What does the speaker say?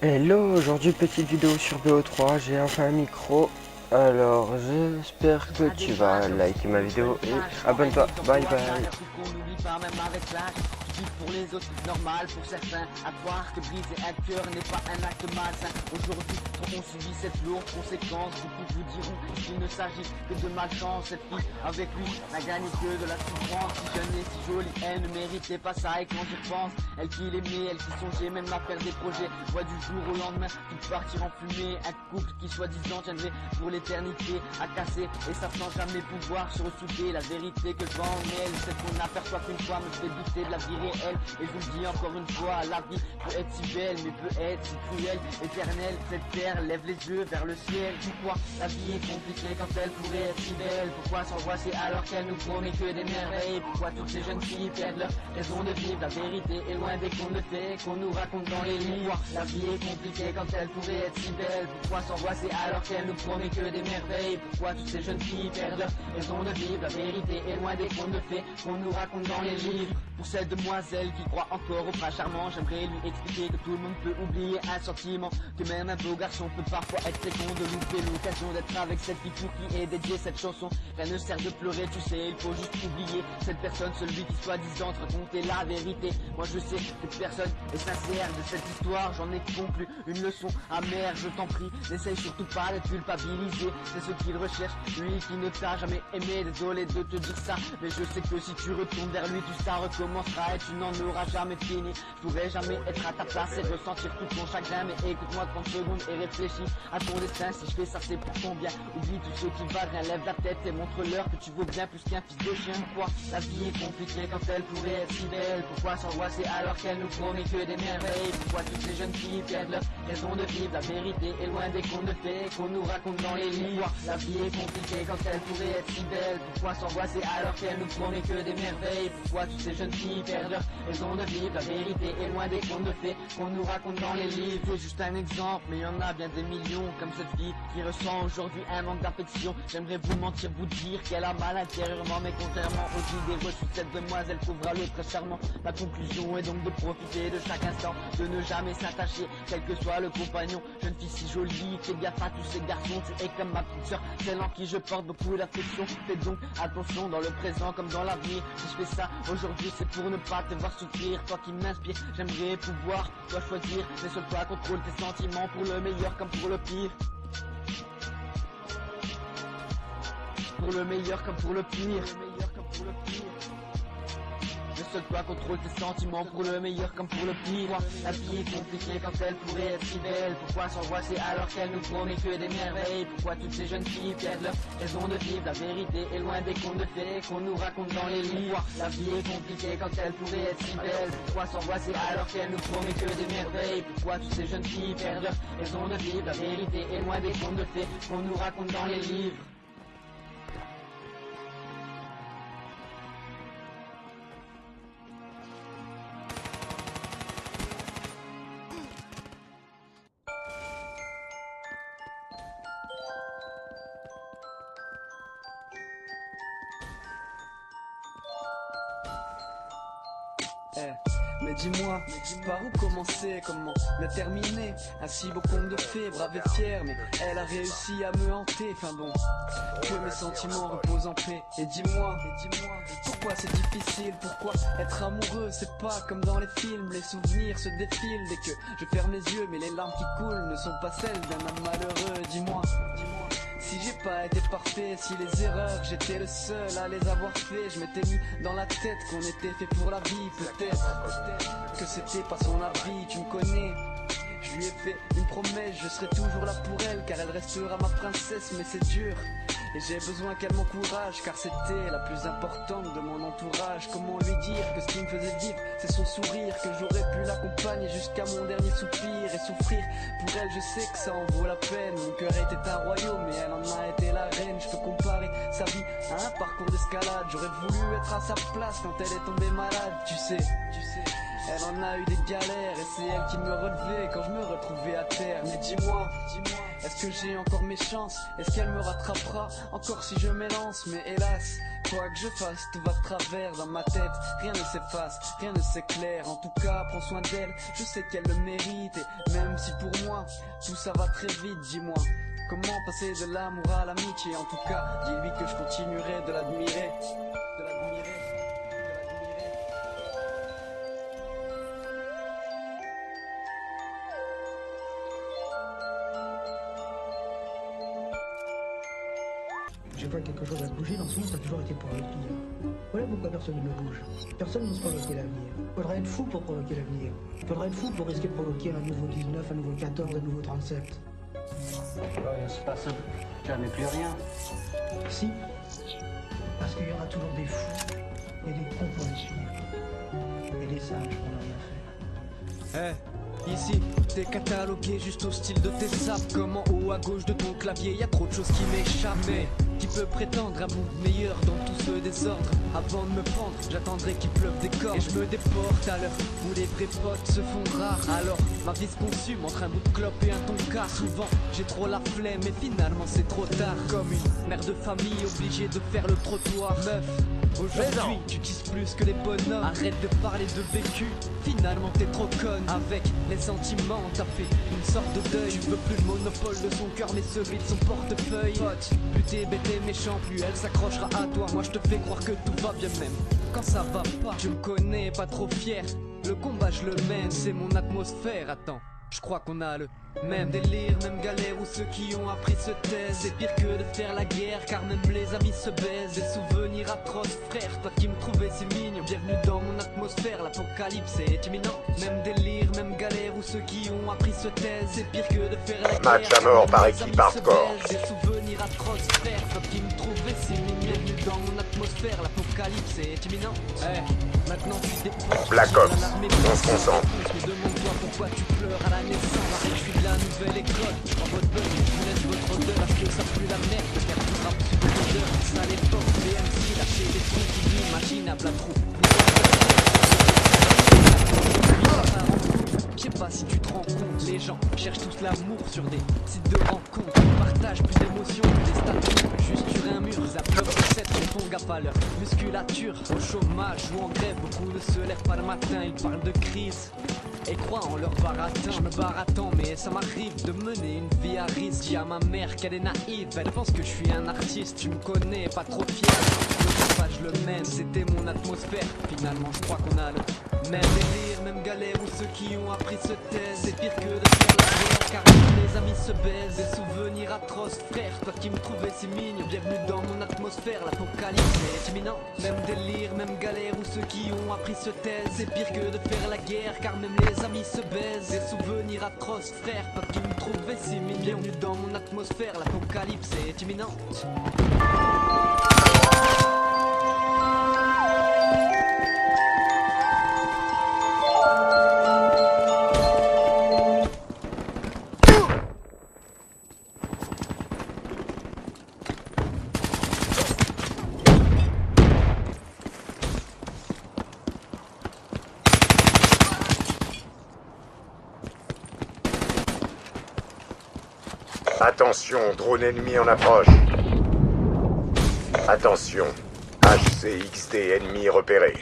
Hello, aujourd'hui petite vidéo sur BO3, j'ai enfin un micro, alors j'espère que tu vas liker ma vidéo et abonne-toi, bye bye. Pour les autres, normal pour certains, à croire que briser un cœur n'est pas un acte malsain. Aujourd'hui, trop ont subi cette lourde conséquence. Beaucoup vous diront qu'il ne s'agit que de malchance. Cette fille avec lui n'a gagné que de la souffrance. Si jeune et si jolie, elle ne méritait pas ça. Et quand je pense, elle qui l'aimait, elle qui songeait même à faire des projets, voit du jour au lendemain tout partir en fumée. Un couple qui soi-disant tiendrait pour l'éternité à casser et ça sans jamais pouvoir se ressouder. La vérité que je vois en elle, c'est qu'on n'aperçoit qu'une fois, me fait douter de la vie réelle. Et je vous le dis encore une fois, la vie peut être si belle mais peut être si cruelle, éternelle. Cette terre lève les yeux vers le ciel. Pourquoi la vie est compliquée quand elle pourrait être si belle? Pourquoi s'angoisser alors qu'elle nous promet que des merveilles? Pourquoi toutes ces jeunes filles perdent leur raison de vivre? La vérité est loin des contes de fées qu'on nous raconte dans les livres. La vie est compliquée quand elle pourrait être si belle. Pourquoi s'angoisser alors qu'elle nous promet que des merveilles? Pourquoi toutes ces jeunes filles perdent leur raison de vivre? La vérité est loin des contes de fées qu'on nous raconte dans les livres. Pour cette demoiselle qui croit encore au prince charmant, j'aimerais lui expliquer que tout le monde peut oublier un sentiment, que même un beau garçon peut parfois être fécond, de louper l'occasion d'être avec cette fille pour qui est dédiée cette chanson. Rien ne sert de pleurer, tu sais, il faut juste oublier cette personne, celui qui soi-disant te racontait la vérité. Moi je sais que personne est sincère de cette histoire, j'en ai conclu une leçon amère. Je t'en prie, n'essaye surtout pas d'être culpabilisé, c'est ce qu'il recherche, lui qui ne t'a jamais aimé. Désolé de te dire ça, mais je sais que si tu retournes vers lui, tout ça recommencera et tu n'en auras jamais fini. Je pourrais jamais être à ta place et ressentir tout ton chagrin, mais écoute-moi 30 secondes et réfléchis à ton destin. Si je fais ça c'est pour ton bien, oublie tout ce qui va rien, lève la tête et montre-leur que tu vaux bien plus qu'un fils de chien. Pourquoi la vie est compliquée quand elle pourrait être si belle? Pourquoi s'angoisser alors qu'elle nous promet que des merveilles? Pourquoi toutes ces jeunes filles perdent leur raison de vivre? La vérité est loin des contes de fées qu'on nous raconte dans les livres. La vie est compliquée quand elle pourrait être si belle. Pourquoi s'angoisser alors qu'elle nous promet que des merveilles? Pourquoi toutes ces jeunes filles perdent leur raison de vivre? La vérité est loin des contes de fées qu'on nous raconte dans les livres. C'est juste un exemple, mais il y en a bien des millions comme cette fille qui ressent aujourd'hui un manque d'affection. J'aimerais vous mentir, vous dire qu'elle a mal intérieurement, mais contrairement aux idées reçues, cette demoiselle trouvera le très charmant. Ma conclusion est donc de profiter de chaque instant, de ne jamais s'attacher, quel que soit le compagnon. Jeune fille si jolie, fais gaffe à tous ces garçons, tu es comme ma petite soeur, celle en qui je porte beaucoup d'affection. Fais donc attention dans le présent comme dans l'avenir. Si je fais ça aujourd'hui, c'est pour ne pas te voir souffrir. Toi qui m'inspires, j'aimerais pouvoir toi choisir, mais seul toi contrôle tes sentiments, pour le meilleur comme pour le pire. Pour le meilleur comme pour le pire. Mais seul toi contrôle tes sentiments, pour le meilleur comme pour le pire. La vie est compliquée quand elle pourrait être si belle. Pourquoi s'angoisser alors qu'elle nous promet que des merveilles? Pourquoi toutes ces jeunes filles perdent leur raison de vivre? La vérité est loin des contes de fées qu'on nous raconte dans les livres. La vie est compliquée quand elle pourrait être si belle. Pourquoi s'angoisser alors qu'elle nous promet que des merveilles? Pourquoi toutes ces jeunes filles perdent leur raison de vivre? La vérité est loin des contes de fées qu'on nous raconte dans les livres. Mais dis-moi, par où commencer, comment le terminer? Un si beau conte de fées, brave et fier, mais elle a réussi à me hanter. Enfin bon, que mes sentiments reposent en paix. Et dis-moi, pourquoi c'est difficile? Pourquoi être amoureux? C'est pas comme dans les films, les souvenirs se défilent dès que je ferme les yeux, mais les larmes qui coulent ne sont pas celles d'un homme malheureux. Dis-moi, si j'ai pas été parfait, si les erreurs j'étais le seul à les avoir fait, je m'étais mis dans la tête qu'on était fait pour la vie. Peut-être que c'était pas son avis, tu me connais. Je lui ai fait une promesse, je serai toujours là pour elle, car elle restera ma princesse, mais c'est dur. Et j'ai besoin qu'elle m'encourage, car c'était la plus importante de mon entourage. Comment lui dire que ce qui me faisait vivre, c'est son sourire, que j'aurais pu l'accompagner jusqu'à mon dernier soupir. Et souffrir pour elle, je sais que ça en vaut la peine. Mon cœur était un royaume et elle en a été la reine. Je peux comparer sa vie à un parcours d'escalade. J'aurais voulu être à sa place quand elle est tombée malade, tu sais. Elle en a eu des galères et c'est elle qui me relevait quand je me retrouvais à terre. Mais dis-moi, est-ce que j'ai encore mes chances? Est-ce qu'elle me rattrapera encore si je m'élance? Mais hélas, quoi que je fasse, tout va de travers dans ma tête. Rien ne s'efface, rien ne s'éclaire. En tout cas, prends soin d'elle, je sais qu'elle le mérite. Et même si pour moi, tout ça va très vite, dis-moi, comment passer de l'amour à l'amitié? En tout cas, dis-lui que je continuerai de l'admirer. De l'admirer. J'ai pas quelque chose à bouger, dans ce monde ça a toujours été pour les filles. Voilà pourquoi personne ne bouge. Personne n'ose provoquer l'avenir. Faudrait être fou pour provoquer l'avenir. Faudrait être fou pour risquer de provoquer un nouveau 19, un nouveau 14, un nouveau 37. Rien se passe, jamais plus rien. Si, parce qu'il y aura toujours des fous et des cons pour les suivre. Et des sages pour ne rien faire. Ici, t'es catalogué juste au style de tes sapes. Comme en haut à gauche de ton clavier, y a trop de choses qui m'échappent. Mais qui peut prétendre à vous meilleur dans tout ce désordre? Avant de me prendre, j'attendrai qu'il pleuve des cordes. Et je me déporte à l'heure où les vrais potes se font rares. Alors, ma vie se consume entre un bout de clope et un tonka. Souvent, j'ai trop la flemme et finalement c'est trop tard. Comme une mère de famille obligée de faire le trottoir. Meuf, aujourd'hui, tu dises plus que les bonhommes. Arrête de parler de vécu, finalement t'es trop conne. Avec les sentiments, t'as fait une sorte de deuil. Tu veux plus le monopole de son cœur mais celui de son portefeuille. Pote, plus t'es bête et méchant, plus elle s'accrochera à toi. Moi je te fais croire que tout va bien même quand ça va pas. Je me connais pas trop fier, le combat je le mène, c'est mon atmosphère. Attends, je crois qu'on a le même délire, même galère où ceux qui ont appris se taisent. C'est pire que de faire la guerre car même les amis se baisent. Des souvenirs atroces frère, toi qui me trouvais si mignon. Bienvenue dans mon atmosphère, l'apocalypse est imminent. Même délire, même galère où ceux qui ont appris se taisent. C'est pire que de faire la guerre. Match à mort par équipe hardcore. Des souvenirs atroces frère, toi qui me trouvais si mignon. Bienvenue dans mon atmosphère, l'apocalypse est imminent. Maintenant tu dépenses. Black Ops, on se concentre. Demande-toi pourquoi tu pleures à la naissance. Arrête, je suis de la nouvelle école. En mode bug, je laisse votre odeur. Parce que ça pue la merde de faire du rap sous l'odeur. Ça à l'époque, les MC lâchaient des trucs inimaginables à trop. Je sais pas si tu te rends compte, les gens cherchent tous l'amour sur des sites de rencontres. Ils partagent plus d'émotions que des statuts. Juste sur un mur, ils applaudissent recettes, ils font gaffe à leur musculature. Au chômage ou en grève, beaucoup ne se lèvent pas le matin. Ils parlent de crise et croient en leur baratin. Je me barre à temps, mais ça m'arrive de mener une vie à risque. Dis à ma mère qu'elle est naïve, elle pense que je suis un artiste. Tu me connais, pas trop fier, le combat je le mène. C'était mon atmosphère, finalement je crois qu'on a le même délire, même galère où ceux qui ont appris se taisent. C'est pire que de faire la guerre car les amis se baisent. Des souvenirs atroces frère, toi qui me trouvais si mignon. Bienvenue dans mon atmosphère, l'apocalypse est imminent. Même délire, même galère où ceux qui ont appris se taisent. C'est pire que de faire la guerre car même les amis se baisent. Des souvenirs atroces frère, toi qui me trouvais si mignon. Bienvenue dans mon atmosphère, l'apocalypse est imminent. Attention, drone ennemi en approche. Attention, HCXD ennemi repéré.